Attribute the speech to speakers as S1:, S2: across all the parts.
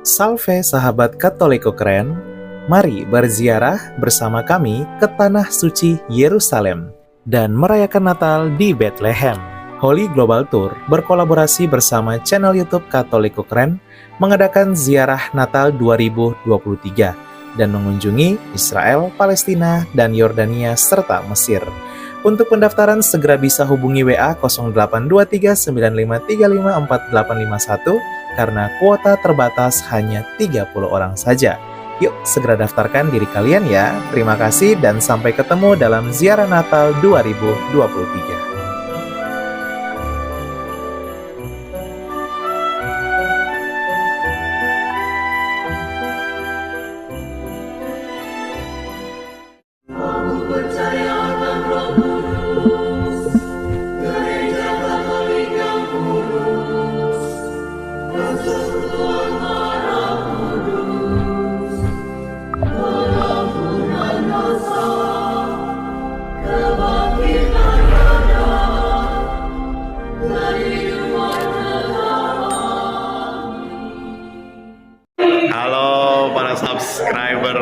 S1: Salve sahabat Katoliko keren, mari berziarah bersama kami ke Tanah Suci Yerusalem dan merayakan Natal di Bethlehem. Holy Global Tour berkolaborasi bersama channel YouTube Katoliko Keren mengadakan ziarah Natal 2023 dan mengunjungi Israel, Palestina, dan Yordania serta Mesir. Untuk pendaftaran segera bisa hubungi WA 082395354851 karena kuota terbatas hanya 30 orang saja. Yuk segera daftarkan diri kalian ya. Terima kasih dan sampai ketemu dalam ziarah Natal 2023.
S2: Halo para subscriber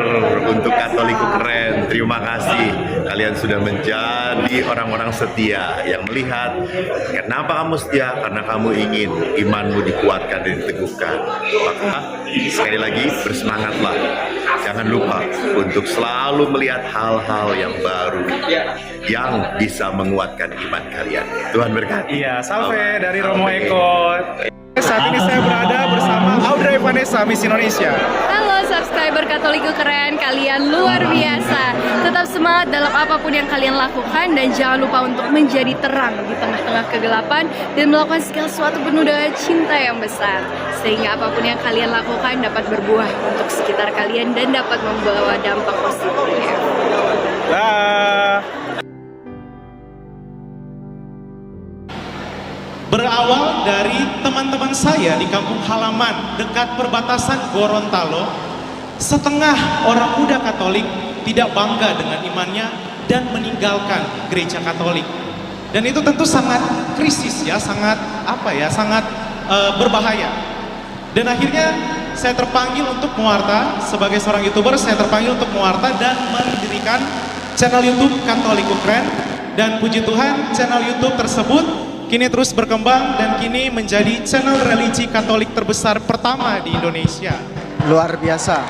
S2: untuk Katoliko Keren, terima kasih kalian sudah menjadi orang-orang setia yang melihat. Kenapa kamu setia? Karena kamu ingin imanmu dikuatkan dan diteguhkan. Maka sekali lagi bersemangatlah. Jangan lupa untuk selalu melihat hal-hal yang baru yang bisa menguatkan iman kalian. Tuhan berkati.
S3: Iya, salve dari Romo Eko. Saat ini saya berada bersama Audrey Vanessa, Miss Indonesia.
S4: Halo subscriber Katoliko Keren, kalian luar biasa. Tetap semangat dalam apapun yang kalian lakukan dan jangan lupa untuk menjadi terang di tengah-tengah kegelapan dan melakukan segala sesuatu penuh dengan cinta yang besar. Sehingga apapun yang kalian lakukan dapat berbuah untuk sekitar kalian dan dapat membawa dampak positif.
S3: Dah.
S5: Berawal dari teman-teman saya di kampung halaman dekat perbatasan Gorontalo, setengah orang muda Katolik tidak bangga dengan imannya dan meninggalkan gereja Katolik. Dan itu tentu sangat krisis ya, sangat berbahaya. Dan akhirnya saya terpanggil untuk mewarta sebagai seorang YouTuber, saya terpanggil untuk mewarta dan mendirikan channel YouTube Katoliko Keren. Dan puji Tuhan, channel YouTube tersebut kini terus berkembang dan kini menjadi channel religi Katolik terbesar pertama di Indonesia.
S6: Luar biasa.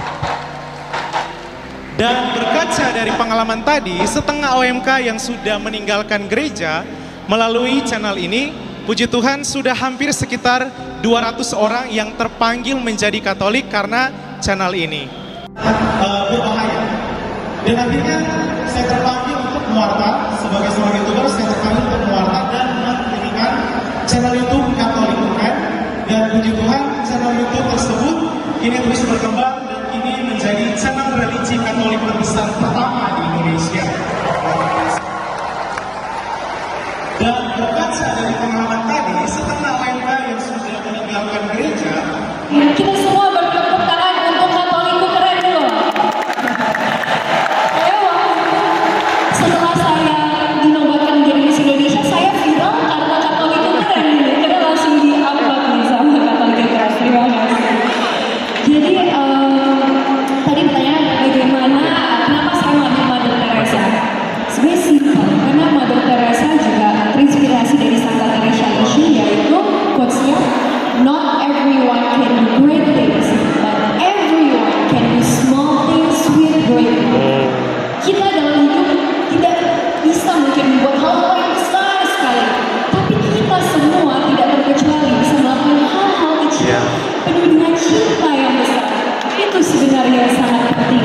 S5: Dan berkaca dari pengalaman tadi, setengah OMK yang sudah meninggalkan gereja melalui channel ini, puji Tuhan sudah hampir sekitar 200 orang yang terpanggil menjadi Katolik karena channel ini. Berbahaya. Dan akhirnya saya terpanggil untuk mewarta sebagai seorang YouTuber, saya terpanggil untuk mewarta dan mendirikan channel YouTube Katoliko Keren. Dan puji Tuhan, channel YouTube tersebut kini terus berkembang dan kini menjadi channel religi Katolik terbesar pertama di Indonesia. Dan berkaca dari pengalaman tadi, setengah OMK yang sudah meninggalkan gereja,
S4: Kita semua bertepuk tangan untuk Katoliko Keren dulu. Setelah saya dinobatkan menjadi Miss Indonesia, saya viral karena Katoliko Keren nih. Kita langsung di-upload nih sama Katoliko Keren. Terima kasih. Jadi tadi pertanyaan bagaimana, kenapa saya mengambil Mother Teresa? Sebenarnya simpel, karena Mother Teresa juga terinspirasi dari Santa Teresa Lisci, yaitu quotes-nya, "Not everyone can do great things, but everyone can do small things with great power." Kita dalam hidup tidak bisa mungkin membuat hal-hal yang besar sekali, tapi kita semua tidak terkecuali bisa melakukan hal-hal kecil penuh dengan cinta yang besar. Itu sebenarnya yang sangat penting.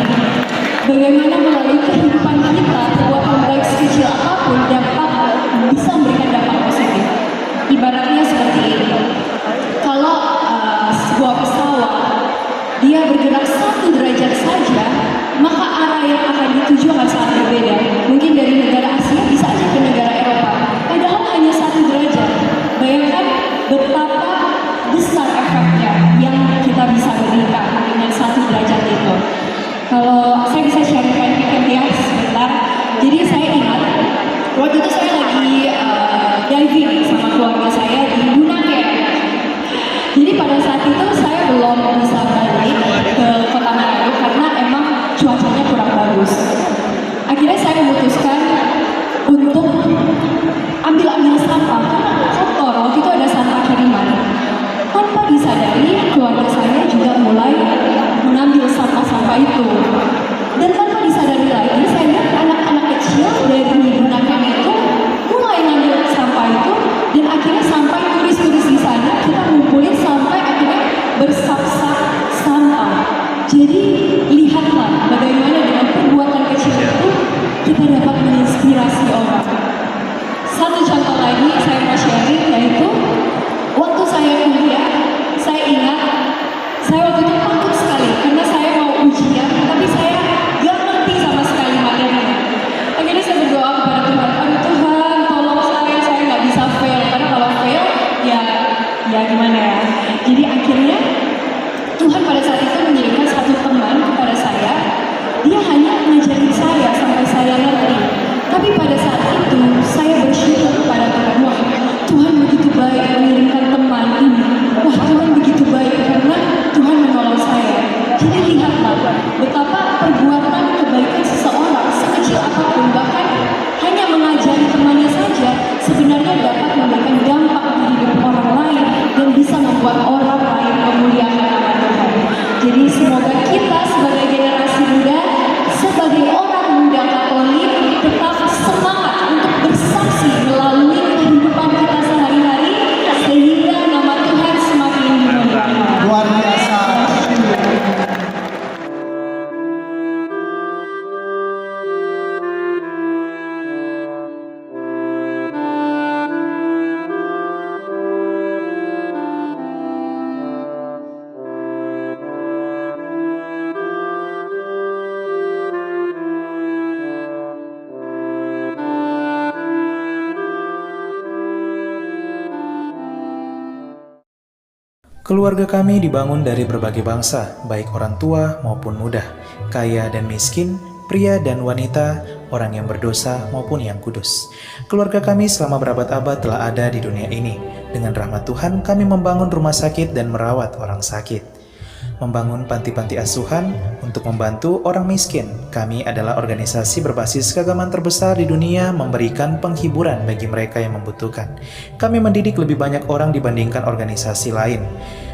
S4: Bagaimana melalui kehidupan kita, perbuatan baik sekecil apapun dapat bisa memberikan dampak positif. Ibaratnya seperti ini. Kalau sebuah pesawat dia bergerak 1 derajat saja, maka arah yang akan dituju akan sangat berbeda. Mungkin dari negara Asia bisa aja ke negara Eropa. Padahal hanya 1 derajat. Bayangkan betapa besar efeknya yang kita bisa berikan dengan 1 derajat itu. Kalau saya bisa sharingkan ya sebentar. Jadi saya ingat waktu itu saya lagi diving sama keluarga saya di Bunaken. Jadi pada saat itu saya belum bisa berani, bagus. Akhirnya saya memutuskan untuk ambil sampah karena kotor. Waktu itu ada sampah kiriman. Tanpa disadari, keluarga saya juga mulai mengambil sampah-sampah itu. Dan tanpa disadari lagi, saya lihat anak-anak kecil dari gunakan itu mulai ngambil sampah itu, dan akhirnya sampai turis-turis di sana kita ngumpulin sampai akhirnya bersap-sap sampah. Jadi lihatlah bagaimana dengan perbuatan kecil itu kita dapat menginspirasi orang. Satu contoh lagi saya mau sharing, yaitu waktu saya kuliah, saya ingat saya waktu itu takut sekali karena saya mau ujian, tapi saya gak ngerti sama sekali materinya. Akhirnya saya berdoa kepada Tuhan, aduh Tuhan tolong saya gak bisa fail, karena kalau fail ya gimana ya. Jadi akhirnya Tuhan pada saat itu menjadikan satu teman kepada saya. Dia hanya ngajarin saya sampai saya ngerti. Tapi pada saat itu saya bersyukur kepada Tuhan. Wah, Tuhan begitu baik mengirimkan teman ini. Wah, Tuhan begitu baik karena Tuhan menolong saya. Jadi lihatlah betapa perbuatan kebaikan seseorang sekecil apapun, bahkan hanya mengajari temannya saja, sebenarnya dapat memberikan dampak di hidup orang lain dan bisa membuat orang lain memuliakan nama Tuhan. Jadi semoga kita sebagai generasi muda, sebagai orang muda Katolik, tetap semangat untuk bersaksi melalui kehidupan kita sehari-hari sehingga nama Tuhan semakin dimuliakan.
S6: Luar biasa.
S1: Keluarga kami dibangun dari berbagai bangsa, baik orang tua maupun muda, kaya dan miskin, pria dan wanita, orang yang berdosa maupun yang kudus. Keluarga kami selama berabad-abad telah ada di dunia ini. Dengan rahmat Tuhan, kami membangun rumah sakit dan merawat orang sakit. Membangun panti-panti asuhan untuk membantu orang miskin. Kami adalah organisasi berbasis keagamaan terbesar di dunia, memberikan penghiburan bagi mereka yang membutuhkan. Kami mendidik lebih banyak orang dibandingkan organisasi lain.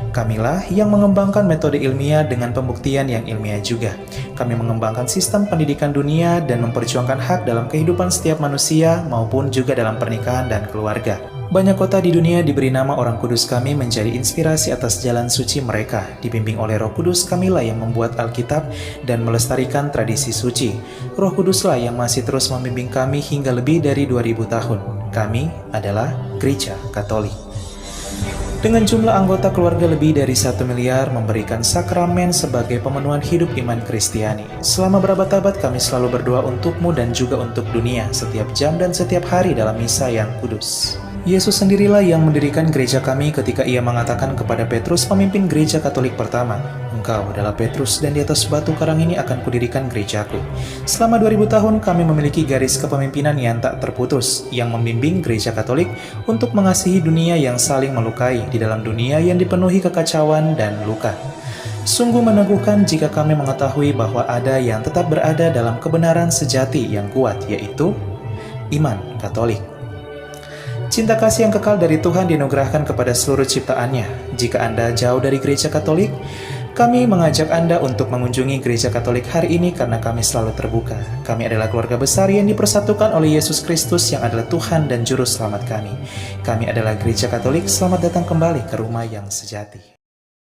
S1: Kamilah yang mengembangkan metode ilmiah dengan pembuktian yang ilmiah juga. Kami mengembangkan sistem pendidikan dunia dan memperjuangkan hak dalam kehidupan setiap manusia maupun juga dalam pernikahan dan keluarga. Banyak kota di dunia diberi nama orang kudus kami menjadi inspirasi atas jalan suci mereka. Dibimbing oleh Roh Kudus, kamilah yang membuat Alkitab dan melestarikan tradisi suci. Roh Kuduslah yang masih terus membimbing kami hingga lebih dari 2000 tahun. Kami adalah Gereja Katolik. Dengan jumlah anggota keluarga lebih dari 1 miliar, memberikan sakramen sebagai pemenuhan hidup iman Kristiani. Selama berabad-abad kami selalu berdoa untukmu dan juga untuk dunia, setiap jam dan setiap hari dalam misa yang kudus. Yesus sendirilah yang mendirikan gereja kami ketika ia mengatakan kepada Petrus, pemimpin gereja Katolik pertama, "Engkau adalah Petrus dan di atas batu karang ini akan kudirikan gerejaku." Selama 2000 tahun kami memiliki garis kepemimpinan yang tak terputus, yang membimbing gereja Katolik untuk mengasihi dunia yang saling melukai di dalam dunia yang dipenuhi kekacauan dan luka. Sungguh meneguhkan jika kami mengetahui bahwa ada yang tetap berada dalam kebenaran sejati yang kuat, yaitu iman Katolik. Cinta kasih yang kekal dari Tuhan dianugerahkan kepada seluruh ciptaannya. Jika Anda jauh dari gereja Katolik, kami mengajak Anda untuk mengunjungi gereja Katolik hari ini karena kami selalu terbuka. Kami adalah keluarga besar yang dipersatukan oleh Yesus Kristus yang adalah Tuhan dan Juru Selamat kami. Kami adalah gereja Katolik, selamat datang kembali ke rumah yang sejati.